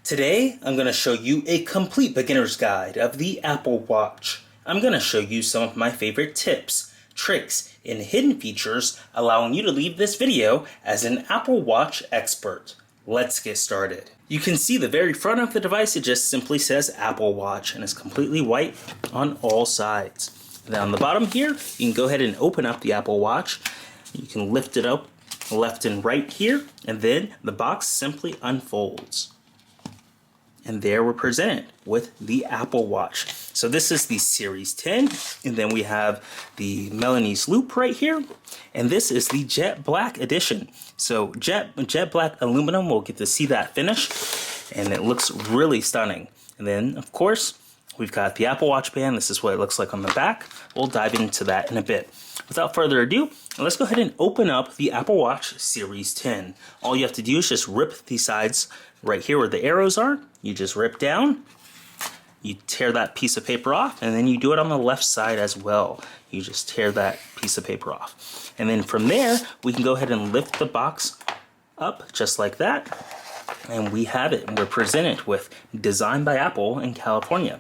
Today, I'm going to show you a complete beginner's guide of the Apple Watch. I'm going to show you some of my favorite tips, tricks, and hidden features allowing you to leave this video as an Apple Watch expert. Let's get started. You can see the very front of the device, it just simply says Apple Watch and is completely white on all sides. Then on the bottom here, you can go ahead and open up the Apple Watch. You can lift it up left and right here, and then the box simply unfolds. And there we're presented with the Apple Watch. So this is the Series 10, and then we have the Milanese Loop right here, and this is the Jet Black edition. So jet black aluminum, we'll get to see that finish, and it looks really stunning. And then, of course, we've got the Apple Watch band. This is what it looks like on the back. We'll dive into that in a bit. Without further ado, let's go ahead and open up the Apple Watch Series 10. All you have to do is just rip the sides right here where the arrows are. You just rip down, you tear that piece of paper off, and then you do it on the left side as well. You just tear that piece of paper off. And then from there, we can go ahead and lift the box up just like that. And we have it, and we're presented with Designed by Apple in California.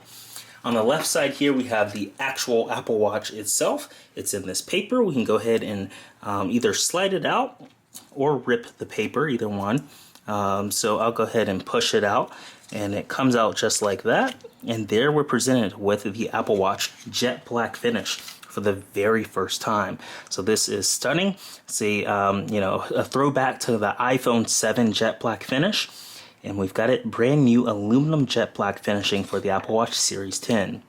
On the left side here, we have the actual Apple Watch itself. It's in this paper. We can go ahead and either slide it out or rip the paper, either one. So I'll go ahead and push it out, and it comes out just like that. And there we're presented with the Apple Watch Jet Black finish for the very first time. So this is stunning. It's a throwback to the iPhone 7 Jet Black finish. And we've got it brand new aluminum jet black finishing for the Apple Watch Series 10.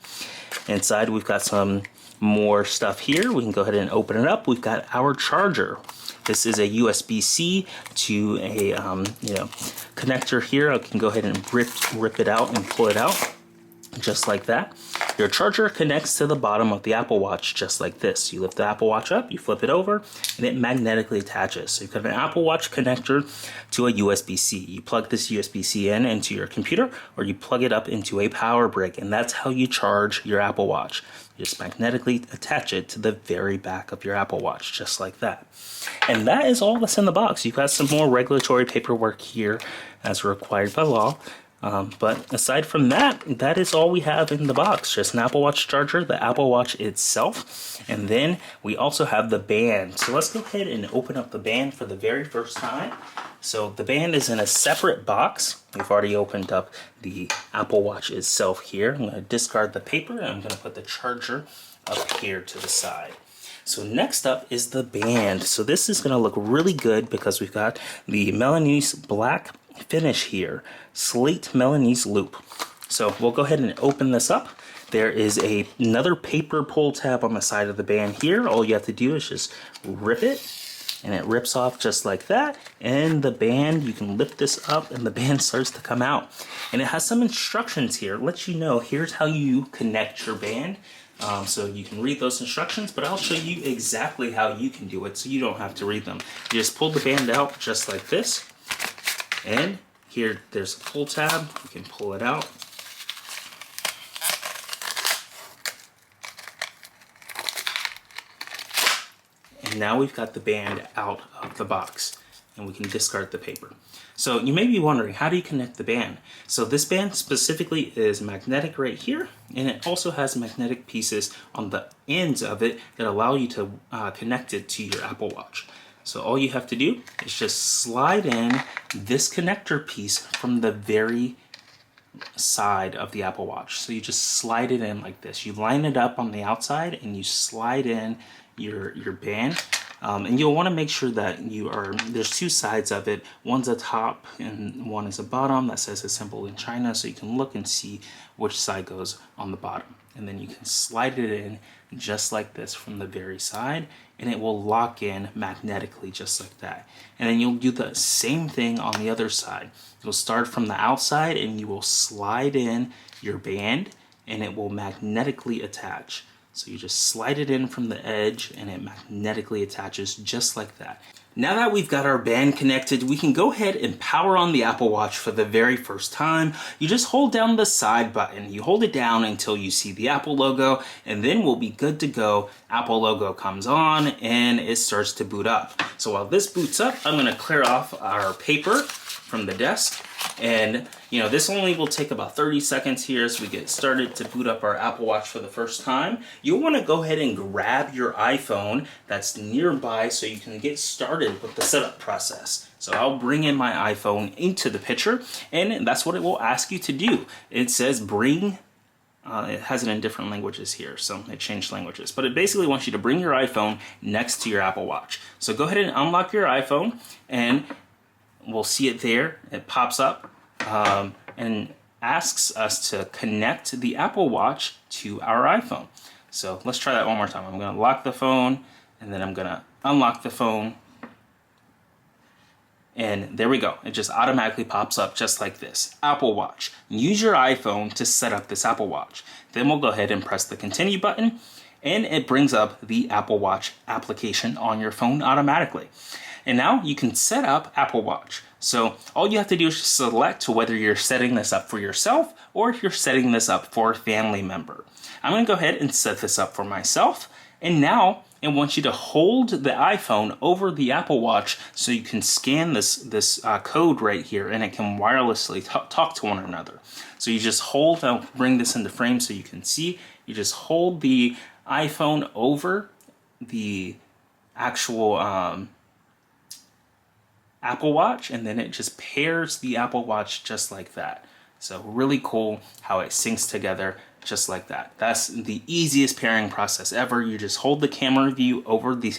Inside we've got some more stuff here. We can go ahead and open it up. We've got our charger. This is a USB-C to a connector here. I can go ahead and rip it out and pull it out just like that. Your charger connects to the bottom of the Apple Watch just like this. You lift the Apple Watch up, you flip it over, and it magnetically attaches. So you've got an Apple Watch connector to a USB-C. You plug this USB-C in into your computer, or you plug it up into a power brick, and that's how you charge your Apple Watch. You just magnetically attach it to the very back of your Apple Watch, just like that. And that is all that's in the box. You've got some more regulatory paperwork here as required by law. But aside from that, that is all we have in the box. Just an Apple Watch charger, the Apple Watch itself, and then we also have the band. So let's go ahead and open up the band for the very first time. So the band is in a separate box. We've already opened up the Apple Watch itself here. I'm going to discard the paper, and I'm going to put the charger up here to the side. So next up is the band. So this is going to look really good because we've got the Milanese black finish here, Slate Milanese Loop. So we'll go ahead and open this up. There is another paper pull tab on the side of the band here. All you have to do is just rip it, and it rips off just like that. And the band, you can lift this up and the band starts to come out. And it has some instructions here. It lets you know, here's how you connect your band. So you can read those instructions, but I'll show you exactly how you can do it so you don't have to read them. You just pull the band out just like this. And here, there's a pull tab. You can pull it out. And now we've got the band out of the box, and we can discard the paper. So you may be wondering, how do you connect the band? So this band specifically is magnetic right here, and it also has magnetic pieces on the ends of it that allow you to connect it to your Apple Watch. So all you have to do is just slide in this connector piece from the very side of the Apple Watch. So you just slide it in like this. You line it up on the outside and you slide in your band. And you'll want to make sure that there's two sides of it. One's a top and one is a bottom that says assembled in China. So you can look and see which side goes on the bottom. And then you can slide it in just like this from the very side, and it will lock in magnetically just like that. And then you'll do the same thing on the other side. You'll start from the outside and you will slide in your band, and it will magnetically attach. So you just slide it in from the edge and it magnetically attaches just like that. Now that we've got our band connected, we can go ahead and power on the Apple Watch for the very first time. You just hold down the side button. You hold it down until you see the Apple logo, and then we'll be good to go. Apple logo comes on and it starts to boot up. So while this boots up, I'm going to clear off our paper from the desk. And this only will take about 30 seconds here as we get started to boot up our Apple Watch for the first time. You'll want to go ahead and grab your iPhone that's nearby so you can get started with the setup process. So I'll bring in my iPhone into the picture, and that's what it will ask you to do. It says bring, it has it in different languages here, so it changed languages. But it basically wants you to bring your iPhone next to your Apple Watch. So go ahead and unlock your iPhone, and we'll see it there. It pops up and asks us to connect the Apple Watch to our iPhone. So let's try that one more time. I'm going to lock the phone, and then I'm going to unlock the phone. And there we go. It just automatically pops up just like this. Apple Watch. Use your iPhone to set up this Apple Watch. Then we'll go ahead and press the continue button, and it brings up the Apple Watch application on your phone automatically. And now you can set up Apple Watch. So all you have to do is select whether you're setting this up for yourself or if you're setting this up for a family member. I'm going to go ahead and set this up for myself. And now it wants you to hold the iPhone over the Apple Watch so you can scan this code right here, and it can wirelessly talk to one another. So you just hold, I'll bring this into frame so you can see, you just hold the iPhone over the actual Apple Watch, and then it just pairs the Apple Watch just like that. So really cool how it syncs together just like that. That's the easiest pairing process ever. You just hold the camera view over the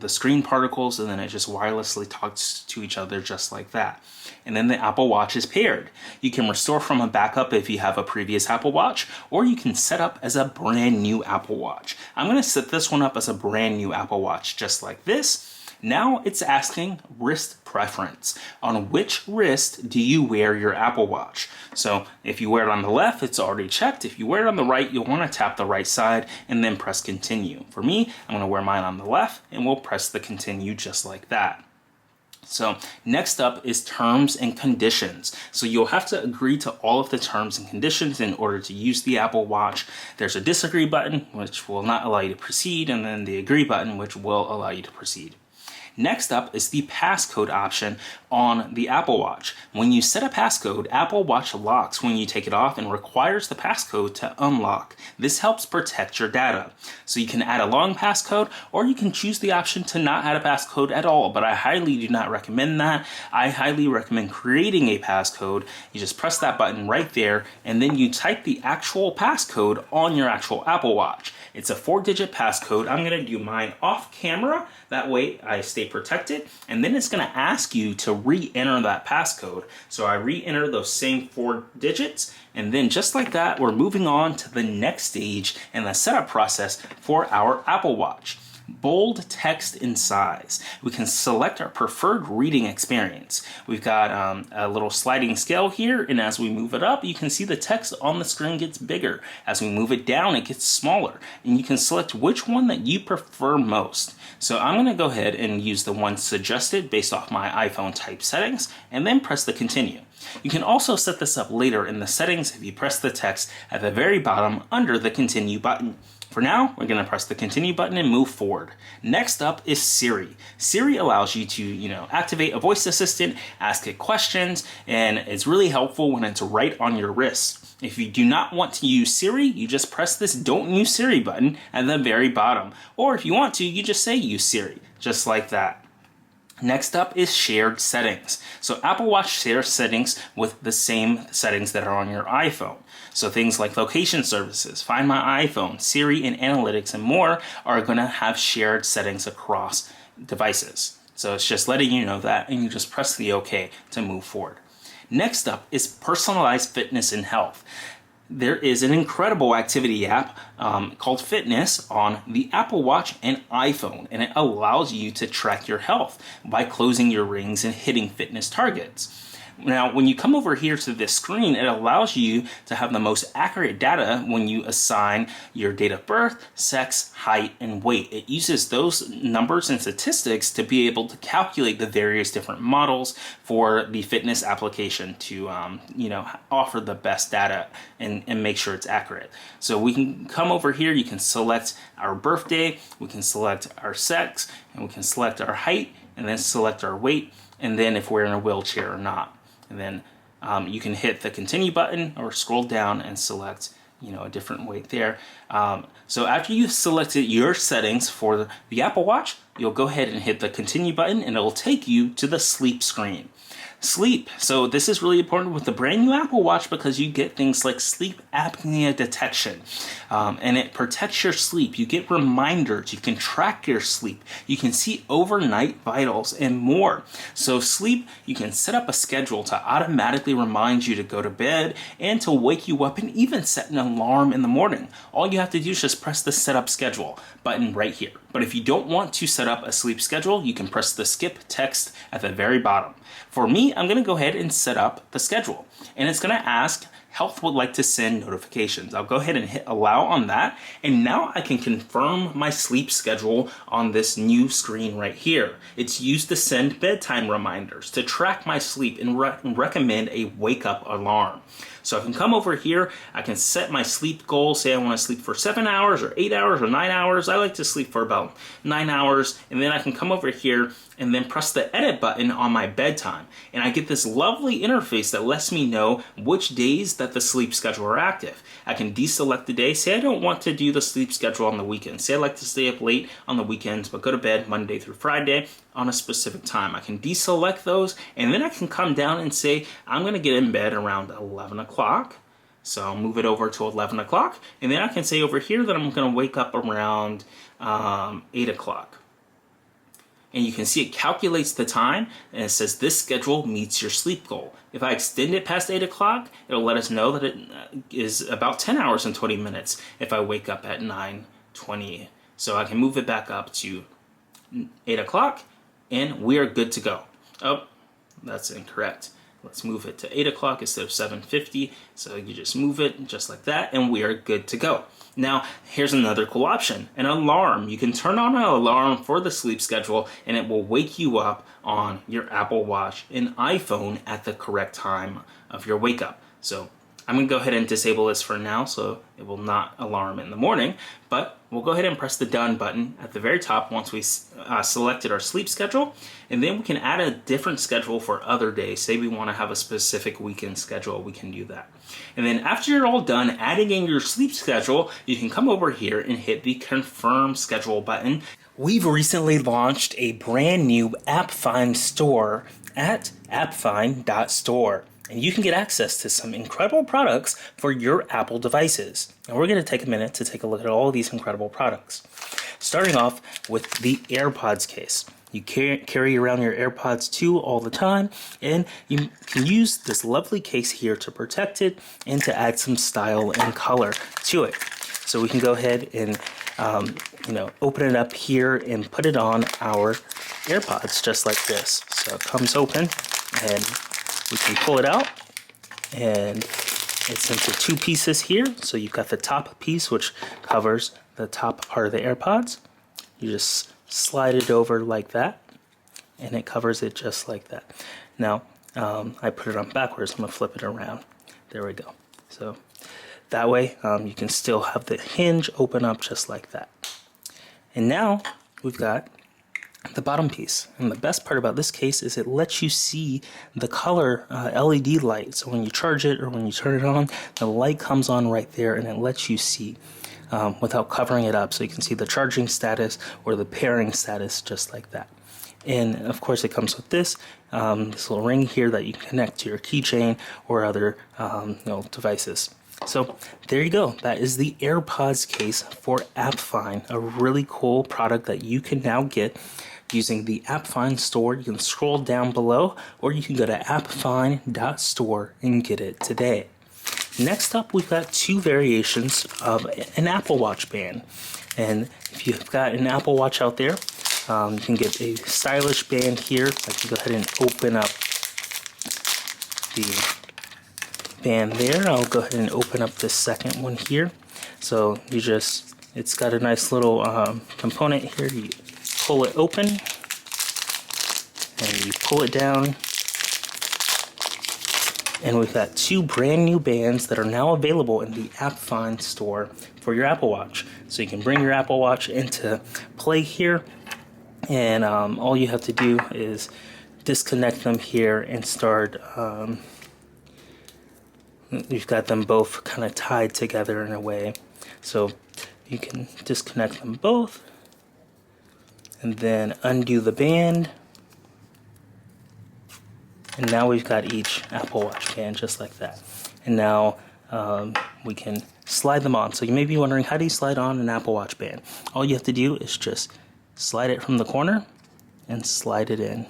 screen particles, and then it just wirelessly talks to each other just like that. And then the Apple Watch is paired. You can restore from a backup if you have a previous Apple Watch, or you can set up as a brand new Apple Watch. I'm going to set this one up as a brand new Apple Watch just like this. Now it's asking wrist preference. On which wrist do you wear your Apple Watch? So if you wear it on the left, it's already checked. If you wear it on the right, you'll want to tap the right side and then press continue. For me, I'm going to wear mine on the left, and we'll press the continue just like that. So next up is terms and conditions. So you'll have to agree to all of the terms and conditions in order to use the Apple Watch. There's a disagree button, which will not allow you to proceed, and then the agree button, which will allow you to proceed. Next up is the passcode option on the Apple Watch. When you set a passcode, Apple Watch locks when you take it off and requires the passcode to unlock. This helps protect your data. So you can add a long passcode, or you can choose the option to not add a passcode at all, but I highly do not recommend that. I highly recommend creating a passcode. You just press that button right there, and then you type the actual passcode on your actual Apple Watch. It's a 4-digit passcode. I'm going to do mine off camera. That way I stay protected. And then it's going to ask you to re-enter that passcode. So I re-enter those same 4 digits. And then just like that, we're moving on to the next stage in the setup process for our Apple Watch. Bold text in size. We can select our preferred reading experience. We've got a little sliding scale here, and as we move it up, you can see the text on the screen gets bigger. As we move it down, it gets smaller, and you can select which one that you prefer most. So I'm going to go ahead and use the one suggested based off my iPhone type settings, and then press the continue. You can also set this up later in the settings if you press the text at the very bottom under the continue button. For now, we're going to press the continue button and move forward. Next up is Siri. Siri allows you to, activate a voice assistant, ask it questions, and it's really helpful when it's right on your wrist. If you do not want to use Siri, you just press this Don't Use Siri button at the very bottom. Or if you want to, you just say Use Siri, just like that. Next up is shared settings. So Apple Watch shares settings with the same settings that are on your iPhone. So things like location services, Find My iPhone, Siri, and analytics and more are going to have shared settings across devices. So it's just letting you know that, and you just press the OK to move forward. Next up is personalized fitness and health. There is an incredible activity app called Fitness on the Apple Watch and iPhone, and it allows you to track your health by closing your rings and hitting fitness targets. Now, when you come over here to this screen, it allows you to have the most accurate data when you assign your date of birth, sex, height, and weight. It uses those numbers and statistics to be able to calculate the various different models for the fitness application to, offer the best data and make sure it's accurate. So we can come over here, you can select our birthday, we can select our sex, and we can select our height, and then select our weight. and then if we're in a wheelchair or not. And then you can hit the continue button or scroll down and select a different weight there. So after you've selected your settings for the Apple Watch, you'll go ahead and hit the continue button and it will take you to the sleep screen. Sleep. So this is really important with the brand new Apple Watch because you get things like sleep apnea detection, and it protects your sleep. You get reminders. You can track your sleep. You can see overnight vitals and more. So sleep, you can set up a schedule to automatically remind you to go to bed and to wake you up, and even set an alarm in the morning. All you have to do is just press the set up schedule button right here. But if you don't want to set up a sleep schedule, you can press the skip text at the very bottom. For me, I'm going to go ahead and set up the schedule, and it's going to ask Health would like to send notifications. I'll go ahead and hit allow on that, and now I can confirm my sleep schedule on this new screen right here. It's used to send bedtime reminders, to track my sleep, and recommend a wake up alarm. So I can come over here, I can set my sleep goal, say I want to sleep for 7 hours or 8 hours or 9 hours. I like to sleep for about 9 hours, and then I can come over here and then press the edit button on my bedtime. And I get this lovely interface that lets me know which days that the sleep schedule are active. I can deselect the day. Say I don't want to do the sleep schedule on the weekends. Say I like to stay up late on the weekends but go to bed Monday through Friday on a specific time. I can deselect those, and then I can come down and say I'm going to get in bed around 11 o'clock. So I'll move it over to 11 o'clock, and then I can say over here that I'm going to wake up around 8 o'clock. And you can see it calculates the time, and it says this schedule meets your sleep goal. If I extend it past 8 o'clock, it'll let us know that it is about 10 hours and 20 minutes if I wake up at 9:20. So I can move it back up to 8 o'clock, and we are good to go. Oh, that's incorrect. Let's move it to 8 o'clock instead of 7:50. So you just move it just like that, and we are good to go. Now, here's another cool option, an alarm. You can turn on an alarm for the sleep schedule, and it will wake you up on your Apple Watch and iPhone at the correct time of your wake up. So I'm going to go ahead and disable this for now so it will not alarm in the morning, but we'll go ahead and press the done button at the very top once we selected our sleep schedule, and then we can add a different schedule for other days. Say we want to have a specific weekend schedule, we can do that. And then after you're all done adding in your sleep schedule, you can come over here and hit the confirm schedule button. We've recently launched a brand new AppFind Store at appfind.store. And you can get access to some incredible products for your Apple devices. And we're going to take a minute to take a look at all of these incredible products. Starting off with the AirPods case. You carry around your AirPods 2 all the time, and you can use this lovely case here to protect it and to add some style and color to it. So we can go ahead and open it up here and put it on our AirPods just like this. So it comes open, and we can pull it out, and it's into two pieces here. So you've got the top piece, which covers the top part of the AirPods. You just slide it over like that, and it covers it just like that. Now, I put it on backwards. I'm going to flip it around. There we go. So that way, you can still have the hinge open up just like that. And now we've got the bottom piece, and the best part about this case is it lets you see the color LED light. So when you charge it or when you turn it on, the light comes on right there, and it lets you see without covering it up, so you can see the charging status or the pairing status just like that. And of course it comes with this little ring here that you can connect to your keychain or other devices. So there you go. That is the AirPods case for AppFind, a really cool product that you can now get using the AppFind Store. You can scroll down below, or you can go to appfind.store and get it today. Next up, we've got two variations of an Apple Watch band. And if you've got an Apple Watch out there, you can get a stylish band here. I can go ahead and open up the band there. I'll go ahead and open up this second one here. So it's got a nice little component here. You pull it open, and you pull it down, and we've got two brand new bands that are now available in the AppFind Store for your Apple Watch. So you can bring your Apple Watch into play here, and all you have to do is disconnect them here and start, you've got them both kind of tied together in a way. So you can disconnect them both and then undo the band. And now we've got each Apple Watch band just like that. And now we can slide them on. So you may be wondering, how do you slide on an Apple Watch band? All you have to do is just slide it from the corner and slide it in.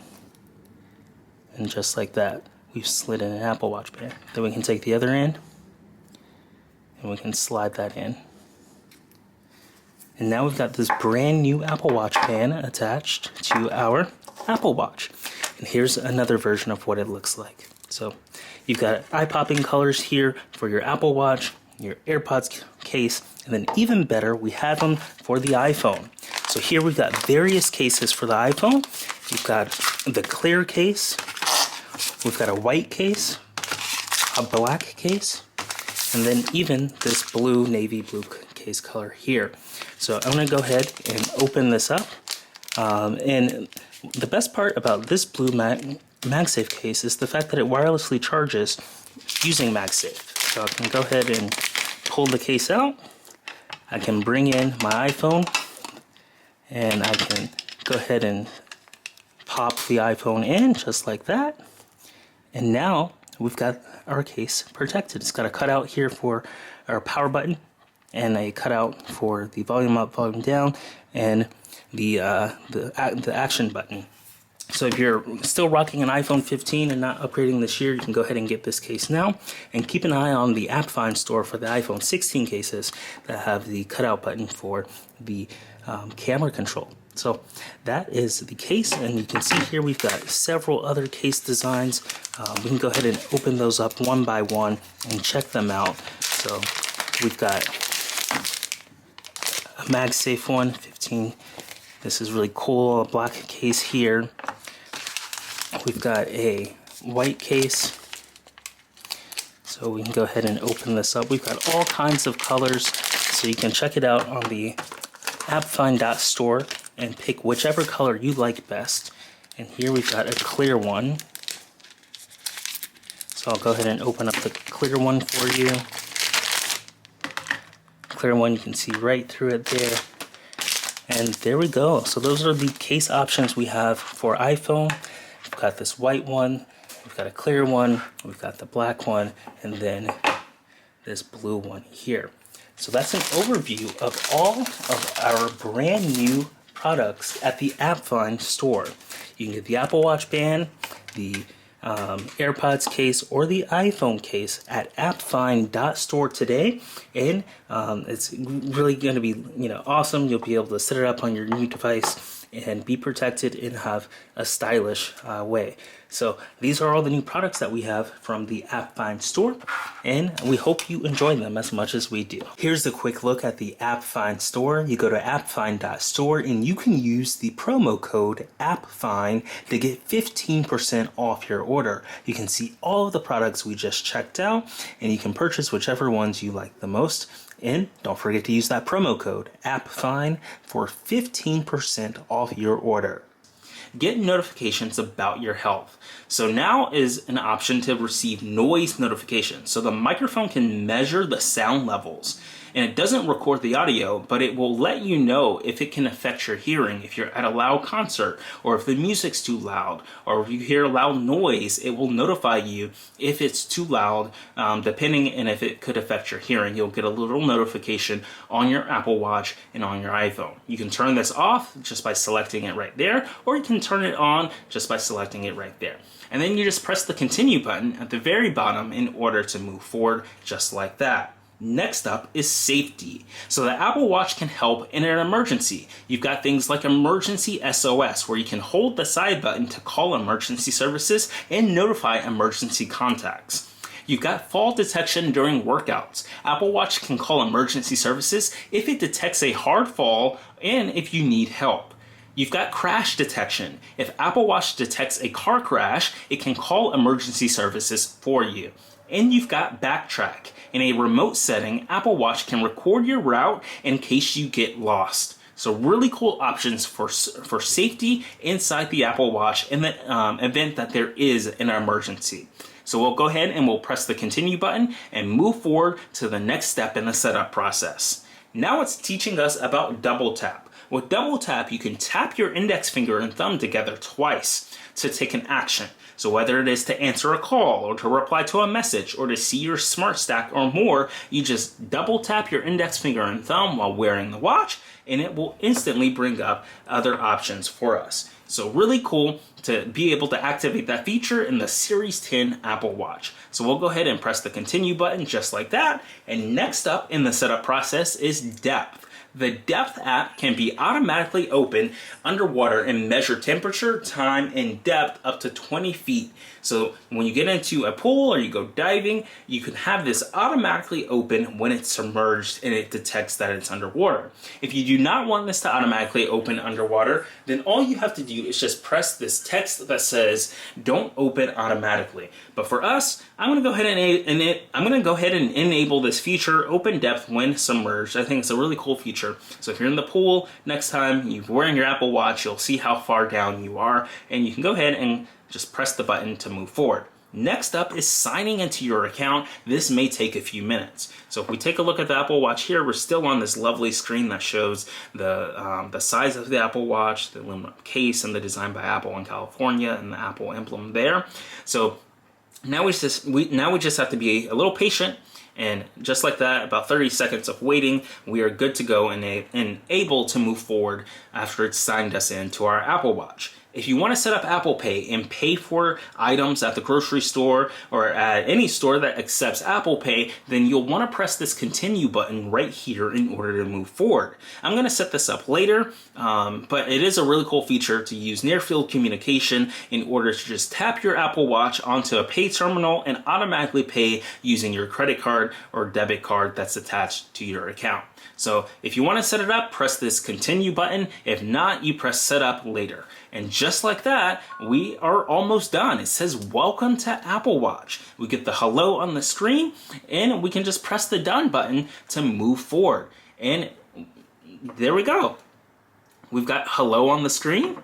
And just like that, we've slid in an Apple Watch band. Then we can take the other end and we can slide that in. And now we've got this brand new Apple Watch band attached to our Apple Watch. And here's another version of what it looks like. So you've got eye-popping colors here for your Apple Watch, your AirPods case, and then even better, we have them for the iPhone. So here we've got various cases for the iPhone. You've got the clear case, we've got a white case, a black case, and then even this blue, navy blue case color here. So I'm going to go ahead and open this up. And the best part about this blue MagSafe case is the fact that it wirelessly charges using MagSafe. So I can go ahead and pull the case out. I can bring in my iPhone and I can go ahead and pop the iPhone in just like that. And now we've got our case protected. It's got a cutout here for our power button and a cutout for the volume up, volume down, and the action button. So if you're still rocking an iPhone 15 and not upgrading this year, you can go ahead and get this case now. And keep an eye on the AppFind Store for the iPhone 16 cases that have the cutout button for the camera control. So that is the case, and you can see here we've got several other case designs. We can go ahead and open those up one by one and check them out. So we've got a MagSafe one, 15. This is really cool, a black case here. We've got a white case. So we can go ahead and open this up. We've got all kinds of colors, so you can check it out on the AppFind.store and pick whichever color you like best. And here we've got a clear one. So I'll go ahead and open up the clear one for you. Clear one, you can see right through it there. And there we go. So those are the case options we have for iPhone. We've got this white one, we've got a clear one, we've got the black one, and then this blue one here. So that's an overview of all of our brand new products at the AppFind Store. You can get the Apple Watch band, the AirPods case, or the iPhone case at AppFind.store today, and it's really going to be awesome. You'll be able to set it up on your new device and be protected and have a stylish way. So these are all the new products that we have from the AppFind Store, and we hope you enjoy them as much as we do. Here's a quick look at the AppFind Store. You go to appfind.store and you can use the promo code AppFind to get 15% off your order. You can see all of the products we just checked out, and you can purchase whichever ones you like the most. And don't forget to use that promo code AppFind for 15% off your order. Get notifications about your health. So now is an option to receive noise notifications. So the microphone can measure the sound levels, and it doesn't record the audio, but it will let you know if it can affect your hearing, if you're at a loud concert, or if the music's too loud, or if you hear loud noise, it will notify you if it's too loud, depending, and if it could affect your hearing. You'll get a little notification on your Apple Watch and on your iPhone. You can turn this off just by selecting it right there, or you can turn it on just by selecting it right there. And then you just press the continue button at the very bottom in order to move forward, just like that. Next up is safety. So the Apple Watch can help in an emergency. You've got things like emergency SOS, where you can hold the side button to call emergency services and notify emergency contacts. You've got fall detection during workouts. Apple Watch can call emergency services if it detects a hard fall and if you need help. You've got crash detection. If Apple Watch detects a car crash, it can call emergency services for you. And you've got backtrack. In a remote setting, Apple Watch can record your route in case you get lost. So really cool options for safety inside the Apple Watch in the event that there is an emergency. So we'll go ahead and we'll press the continue button and move forward to the next step in the setup process. Now it's teaching us about double tap. With double tap, you can tap your index finger and thumb together twice to take an action. So whether it is to answer a call or to reply to a message or to see your smart stack or more, you just double tap your index finger and thumb while wearing the watch and it will instantly bring up other options for us. So really cool to be able to activate that feature in the Series 10 Apple Watch. So we'll go ahead and press the continue button just like that. And next up in the setup process is depth. The Depth app can be automatically opened underwater and measure temperature, time, and depth up to 20 feet. So when you get into a pool or you go diving, you can have this automatically open when it's submerged and it detects that it's underwater. If you do not want this to automatically open underwater, then all you have to do is just press this text that says, "Don't open automatically." But for us, I'm going to go ahead and enable this feature, Open Depth when submerged. I think it's a really cool feature. So if you're in the pool, next time you're wearing your Apple Watch, you'll see how far down you are, and you can go ahead and just press the button to move forward. Next up is signing into your account. This may take a few minutes. So if we take a look at the Apple Watch here, we're still on this lovely screen that shows the size of the Apple Watch, the aluminum case, and the design by Apple in California, and the Apple emblem there. So now we just have to be a little patient. And just like that, about 30 seconds of waiting, we are good to go and able to move forward after it's signed us into our Apple Watch. If you want to set up Apple Pay and pay for items at the grocery store or at any store that accepts Apple Pay, then you'll want to press this continue button right here in order to move forward. I'm going to set this up later, but it is a really cool feature to use near-field communication in order to just tap your Apple Watch onto a pay terminal and automatically pay using your credit card or debit card that's attached to your account. So if you want to set it up, press this continue button. If not, you press set up later. And just like that, we are almost done. It says welcome to Apple Watch. We get the hello on the screen and we can just press the done button to move forward. And there we go. We've got hello on the screen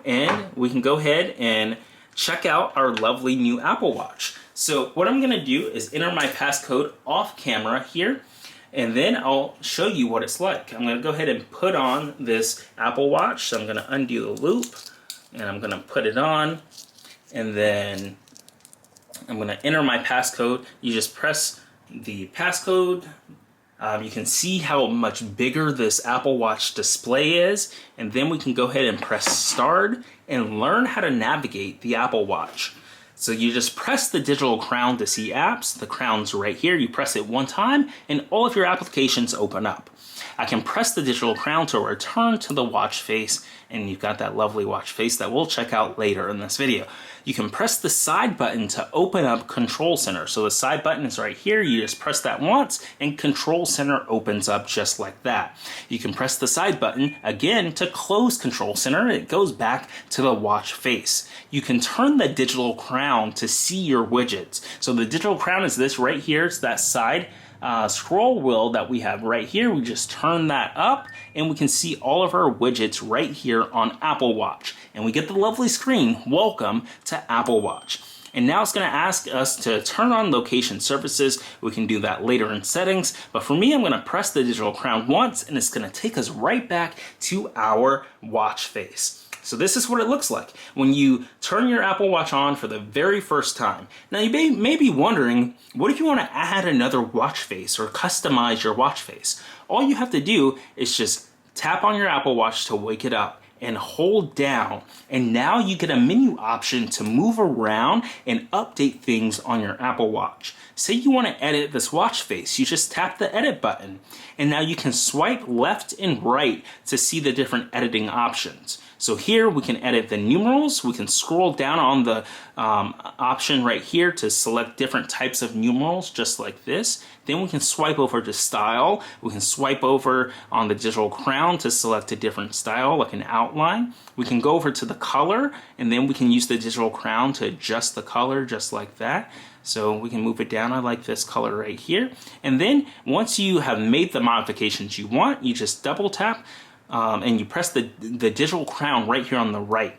and we can go ahead and check out our lovely new Apple Watch. So what I'm going to do is enter my passcode off camera here. And then I'll show you what it's like. I'm going to go ahead and put on this Apple Watch. So I'm going to undo the loop and I'm going to put it on. And then I'm going to enter my passcode. You just press the passcode. You can see how much bigger this Apple Watch display is. And then we can go ahead and press start and learn how to navigate the Apple Watch. So you just press the digital crown to see apps. The crown's right here. You press it one time and all of your applications open up. I can press the digital crown to return to the watch face, and you've got that lovely watch face that we'll check out later in this video. You can press the side button to open up Control Center. So the side button is right here. You just press that once and Control Center opens up just like that. You can press the side button again to close Control Center. It goes back to the watch face. You can turn the digital crown to see your widgets. So the digital crown is this right here. It's that side scroll wheel that we have right here. We just turn that up and we can see all of our widgets right here on Apple Watch. And we get the lovely screen, welcome to Apple Watch. And now it's going to ask us to turn on location services. We can do that later in settings. But for me, I'm going to press the digital crown once and it's going to take us right back to our watch face. So this is what it looks like when you turn your Apple Watch on for the very first time. Now you may be wondering, what if you want to add another watch face or customize your watch face? All you have to do is just tap on your Apple Watch to wake it up and hold down, and now you get a menu option to move around and update things on your Apple Watch. Say you want to edit this watch face, you just tap the edit button, and now you can swipe left and right to see the different editing options. So here we can edit the numerals. We can scroll down on the option right here to select different types of numerals, just like this. Then we can swipe over to style. We can swipe over on the digital crown to select a different style, like an outline. We can go over to the color, and then we can use the digital crown to adjust the color, just like that. So we can move it down. I like this color right here. And then once you have made the modifications you want, you just double tap and you press the digital crown right here on the right.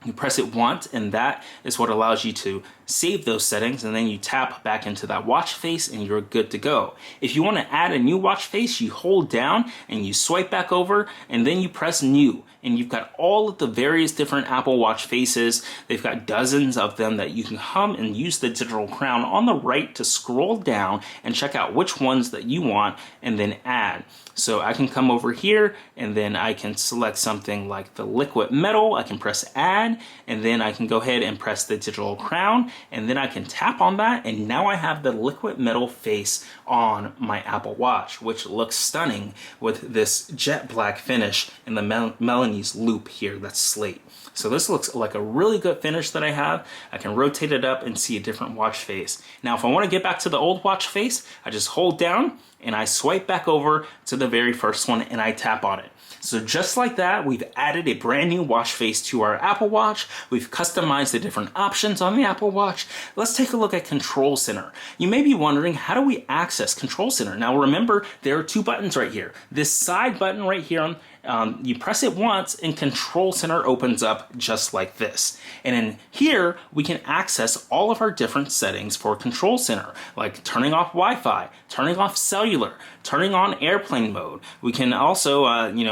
You press it once, and that is what allows you to save those settings, and then you tap back into that watch face and you're good to go. If you want to add a new watch face, you hold down and you swipe back over, and then you press new, and you've got all of the various different Apple Watch faces. They've got dozens of them that you can come and use the digital crown on the right to scroll down and check out which ones that you want and then add. So I can come over here and then I can select something like the liquid metal. I can press add, and then I can go ahead and press the digital crown, and then I can tap on that, and now I have the liquid metal face on my Apple Watch, which looks stunning with this jet black finish in the Milanese Loop here. That's slate. So this looks like a really good finish that I have. I can rotate it up and see a different watch face. Now, if I want to get back to the old watch face, I just hold down and I swipe back over to the very first one and I tap on it. So just like that, we've added a brand new watch face to our Apple Watch. We've customized the different options on the Apple Watch. Let's take a look at Control Center. You may be wondering, how do we access Control Center? Now remember, there are two buttons right here. This side button right here, you press it once and Control Center opens up just like this. And in here, we can access all of our different settings for Control Center, like turning off Wi-Fi, turning off cellular, turning on airplane mode. We can also,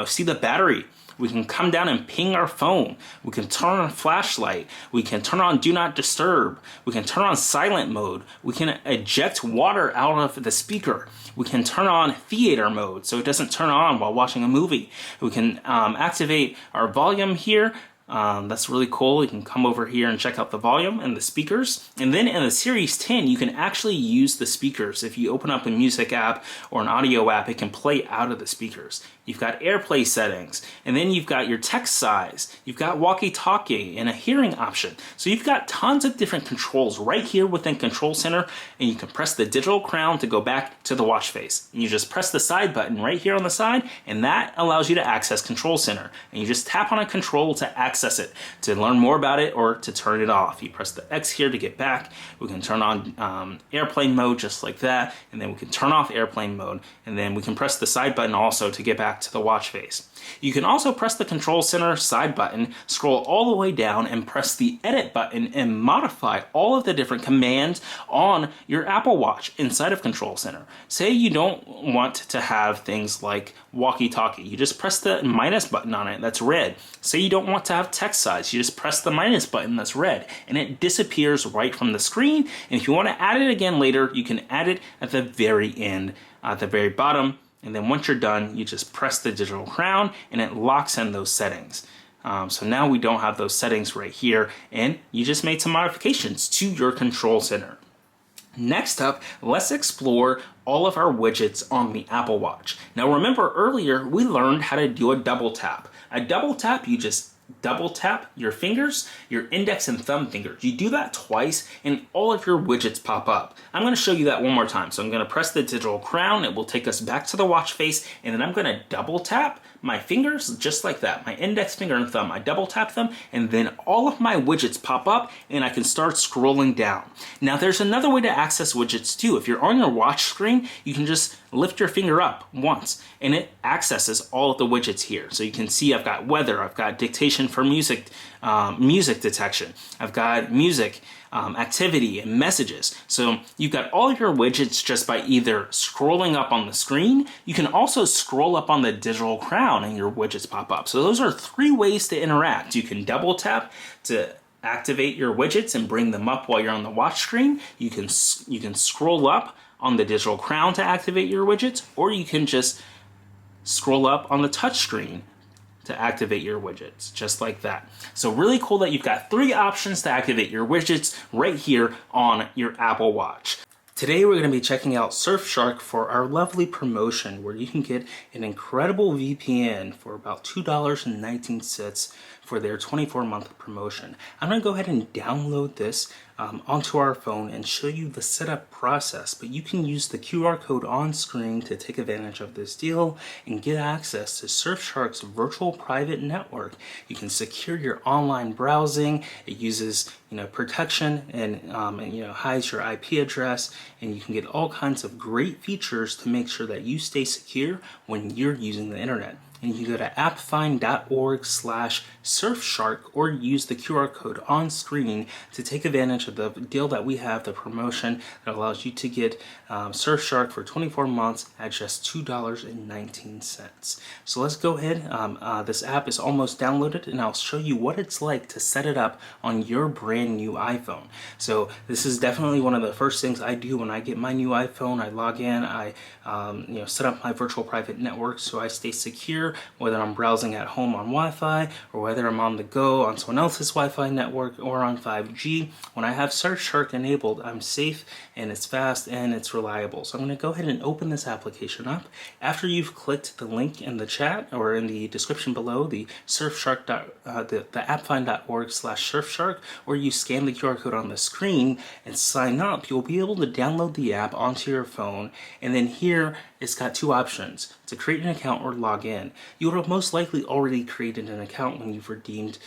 see the battery. We can come down and ping our phone. We can turn on flashlight. We can turn on do not disturb. We can turn on silent mode. We can eject water out of the speaker. We can turn on theater mode so it doesn't turn on while watching a movie. We can activate our volume here. That's really cool. You can come over here and check out the volume and the speakers. And then in the Series 10, you can actually use the speakers. If you open up a music app or an audio app, it can play out of the speakers. You've got AirPlay settings, and then you've got your text size. You've got walkie-talkie and a hearing option. So you've got tons of different controls right here within Control Center, and you can press the digital crown to go back to the watch face. And you just press the side button right here on the side, and that allows you to access Control Center. And you just tap on a control to access it, to learn more about it, or to turn it off. You press the X here to get back. We can turn on airplane mode just like that, and then we can turn off airplane mode, and then we can press the side button also to get back to the watch face. You can also press the Control Center side button, scroll all the way down, and press the edit button and modify all of the different commands on your Apple Watch inside of Control Center. Say you don't want to have things like walkie-talkie. You just press the minus button on it, that's red. Say you don't want to have text size. You just press the minus button, that's red, and it disappears right from the screen. And if you want to add it again later, you can add it at the very end, at the very bottom. And then once you're done, you just press the digital crown and it locks in those settings. So now we don't have those settings right here, and you just made some modifications to your Control Center. Next up, let's explore all of our widgets on the Apple Watch. Now remember earlier, we learned how to do a double tap. A double tap, you just double tap your fingers, your index and thumb fingers. You do that twice and all of your widgets pop up. I'm going to show you that one more time. So I'm going to press the digital crown. It will take us back to the watch face, and then I'm going to double tap my fingers just like that. My index finger and thumb, I double tap them, and then all of my widgets pop up and I can start scrolling down. Now there's another way to access widgets too. If you're on your watch screen, you can just lift your finger up once and it accesses all of the widgets here. So you can see I've got weather, I've got dictation for music, music detection, I've got music, activity, and messages. So you've got all your widgets just by either scrolling up on the screen. You can also scroll up on the digital crown and your widgets pop up. So those are three ways to interact. You can double tap to activate your widgets and bring them up while you're on the watch screen. You can scroll up on the digital crown to activate your widgets, or you can just scroll up on the touch screen to activate your widgets, just like that. So really cool that you've got three options to activate your widgets right here on your Apple Watch. Today we're going to be checking out Surfshark for our lovely promotion where you can get an incredible VPN for about $2.19 for their 24-month promotion. I'm going to go ahead and download this onto our phone and show you the setup process, but you can use the QR code on screen to take advantage of this deal and get access to Surfshark's virtual private network. You can secure your online browsing. It uses protection and hides your IP address, and you can get all kinds of great features to make sure that you stay secure when you're using the internet. and you can go to appfind.org/Surfshark or use the QR code on screen to take advantage of the deal that we have, the promotion that allows you to get Surfshark for 24 months at just $2.19. So let's go ahead. This app is almost downloaded, and I'll show you what it's like to set it up on your brand new iPhone. So this is definitely one of the first things I do when I get my new iPhone. I log in, I set up my virtual private network so I stay secure, whether I'm browsing at home on Wi-Fi or whether I'm on the go on someone else's Wi-Fi network or on 5G. When I have Surfshark enabled, I'm safe and it's fast and it's reliable. So I'm going to go ahead and open this application up. After you've clicked the link in the chat or in the description below, the Surfshark, the appfind.org/Surfshark, or you scan the QR code on the screen and sign up, you'll be able to download the app onto your phone. And then here it's got two options: to create an account or log in. You would have most likely already created an account when you've redeemed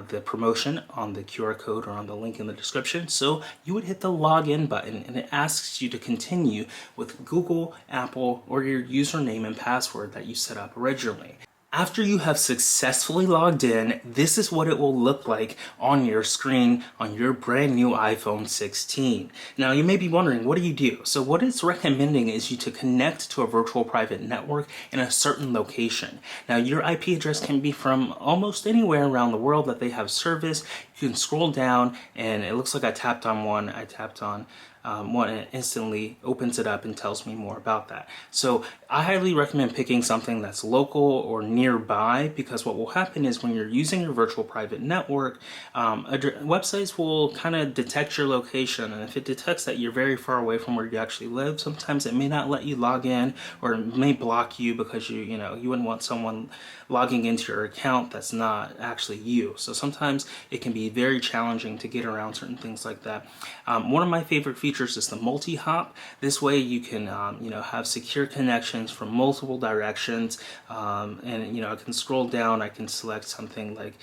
the promotion on the QR code or on the link in the description. So you would hit the login button and it asks you to continue with Google, Apple, or your username and password that you set up originally. After you have successfully logged in, this is what it will look like on your screen on your brand new iPhone 16. Now you may be wondering, what do you do? So what it's recommending is you to connect to a virtual private network in a certain location. Now your IP address can be from almost anywhere around the world that they have service. You can scroll down and it looks like I tapped on one. I tapped on one, and it instantly opens it up and tells me more about that. So I highly recommend picking something that's local or nearby, because what will happen is when you're using your virtual private network, websites will kind of detect your location, and if it detects that you're very far away from where you actually live, sometimes it may not let you log in, or it may block you because you wouldn't want someone logging into your account that's not actually you. So sometimes it can be very challenging to get around certain things like that. One of my favorite features is the multi-hop. This way you can have secure connections from multiple directions, and I can scroll down, I can select something like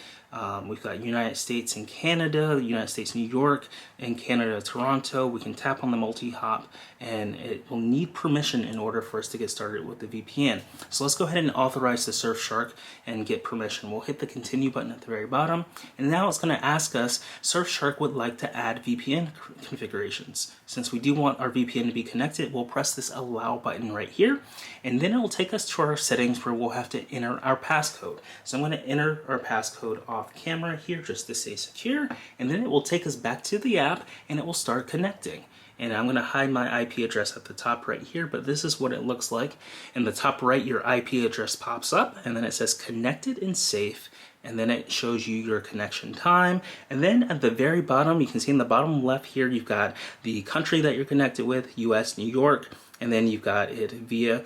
we've got United States and Canada, United States, New York, and Canada, Toronto. We can tap on the multi-hop and it will need permission in order for us to get started with the VPN. So let's go ahead and authorize the Surfshark and get permission. We'll hit the continue button at the very bottom, and now it's going to ask us, Surfshark would like to add VPN configurations. Since we do want our VPN to be connected, we'll press this allow button right here, and then it will take us to our settings where we'll have to enter our passcode. So I'm going to enter our passcode off camera here just to stay secure, and then it will take us back to the app and it will start connecting. And I'm going to hide my IP address at the top right here, but this is what it looks like. In the top right, your IP address pops up, and then it says connected and safe, and then it shows you your connection time. And then at the very bottom, you can see in the bottom left here, you've got the country that you're connected with, US, New York, and then you've got it via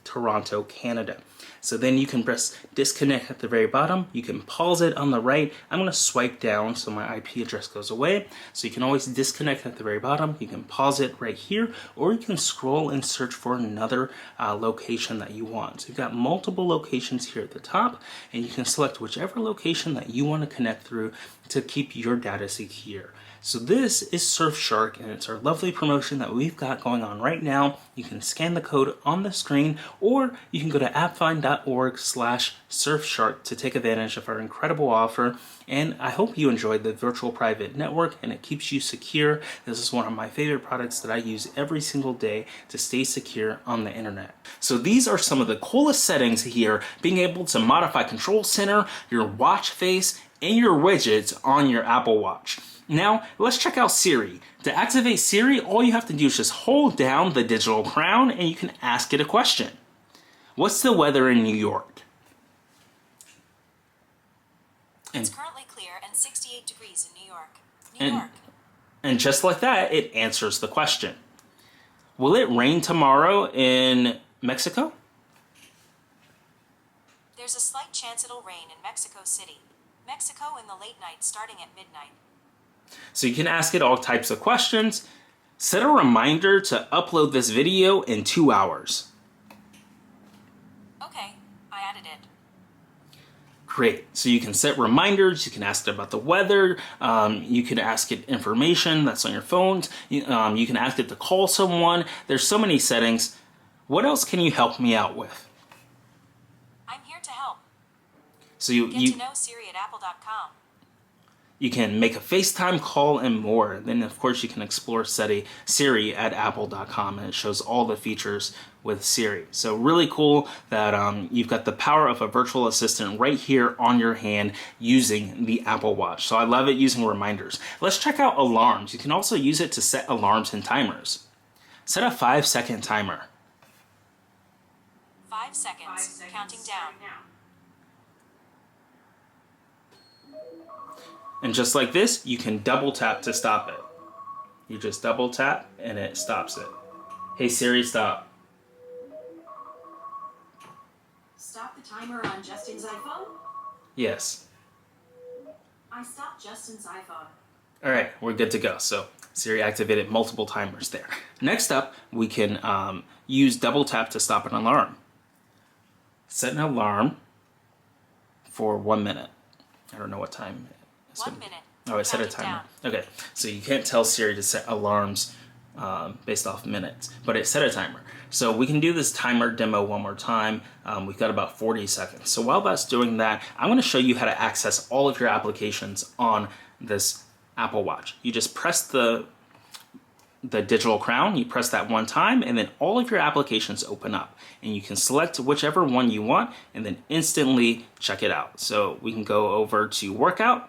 Toronto, Canada. So then you can press disconnect at the very bottom. You can pause it on the right. I'm going to swipe down so my IP address goes away. So you can always disconnect at the very bottom. You can pause it right here, or you can scroll and search for another location that you want. So you've got multiple locations here at the top, and you can select whichever location that you want to connect through to keep your data secure. So this is Surfshark, and it's our lovely promotion that we've got going on right now. You can scan the code on the screen, or you can go to appfind.org/Surfshark to take advantage of our incredible offer. And I hope you enjoyed the virtual private network and it keeps you secure. This is one of my favorite products that I use every single day to stay secure on the internet. So these are some of the coolest settings here, being able to modify Control Center, your watch face, and your widgets on your Apple Watch. Now, let's check out Siri. To activate Siri, all you have to do is just hold down the digital crown and you can ask it a question. What's the weather in New York? It's currently clear and 68 degrees in New York. New York. And just like that, it answers the question. Will it rain tomorrow in Mexico? There's a slight chance it'll rain in Mexico City, Mexico in the late night starting at midnight. So you can ask it all types of questions. Set a reminder to upload this video in 2 hours. Okay, I added it. Great. So you can set reminders, you can ask it about the weather, you can ask it information that's on your phones, you can ask it to call someone. There's so many settings. What else can you help me out with? I'm So Get to know Siri at apple.com. you can make a FaceTime call and more. Then, of course, you can explore Siri at apple.com, and it shows all the features with Siri. So really cool that you've got the power of a virtual assistant right here on your hand using the Apple Watch. So I love it using reminders. Let's check out alarms. You can also use it to set alarms and timers. Set a 5-second timer. 5 seconds. Counting down. And just like this, you can double tap to stop it. You just double tap and it stops it. Hey Siri, stop. Stop the timer on Justin's iPhone? Yes. I stopped Justin's iPhone. All right, we're good to go. So Siri activated multiple timers there. Next up, we can use double tap to stop an alarm. Set an alarm for 1 minute. I don't know what time. 1 minute. Oh, I set a timer. Okay, so you can't tell Siri to set alarms based off minutes, but it set a timer. So we can do this timer demo one more time. We've got about 40 seconds. So while that's doing that, I'm going to show you how to access all of your applications on this Apple Watch. You just press the digital crown, you press that one time, and then all of your applications open up. And you can select whichever one you want and then instantly check it out. So we can go over to workout,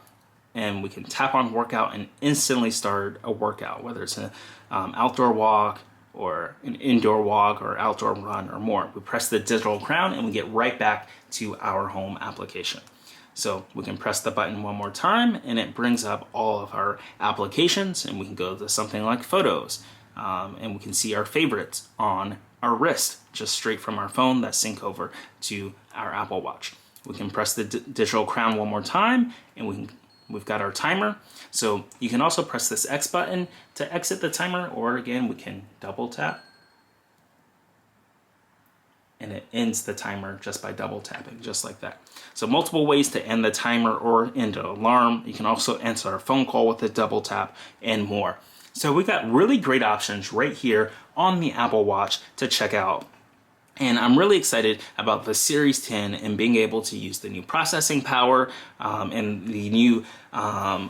and we can tap on workout and instantly start a workout, whether it's an outdoor walk or an indoor walk or outdoor run or more. We press the digital crown and we get right back to our home application. So we can press the button one more time and it brings up all of our applications, and we can go to something like photos, and we can see our favorites on our wrist just straight from our phone that sync over to our Apple Watch. We can press the digital crown one more time and we've got our timer. So you can also press this X button to exit the timer, or again, we can double tap and it ends the timer just by double tapping, just like that. So multiple ways to end the timer or end an alarm. You can also answer a phone call with a double tap and more. So we've got really great options right here on the Apple Watch to check out. And I'm really excited about the Series 10 and being able to use the new processing power and the new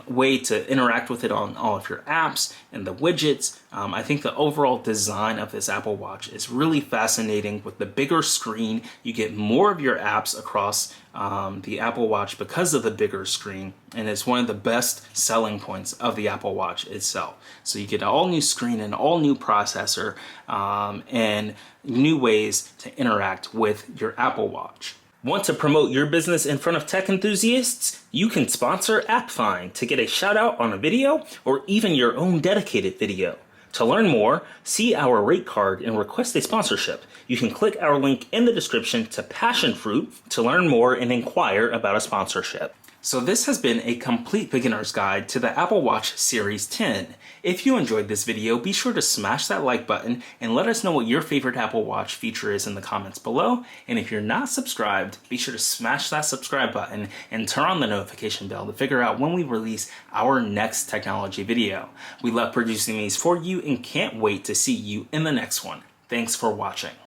way to interact with it on all of your apps and the widgets. I think the overall design of this Apple Watch is really fascinating. With the bigger screen, you get more of your apps across the Apple Watch because of the bigger screen, and it's one of the best selling points of the Apple Watch itself. So you get an all new screen and all new processor and new ways to interact with your Apple Watch. Want to promote your business in front of tech enthusiasts? You can sponsor AppFind to get a shout out on a video or even your own dedicated video. To learn more, see our rate card and request a sponsorship. You can click our link in the description to Passion Fruit to learn more and inquire about a sponsorship. So this has been a complete beginner's guide to the Apple Watch Series 10. If you enjoyed this video, be sure to smash that like button and let us know what your favorite Apple Watch feature is in the comments below. And if you're not subscribed, be sure to smash that subscribe button and turn on the notification bell to figure out when we release our next technology video. We love producing these for you and can't wait to see you in the next one. Thanks for watching.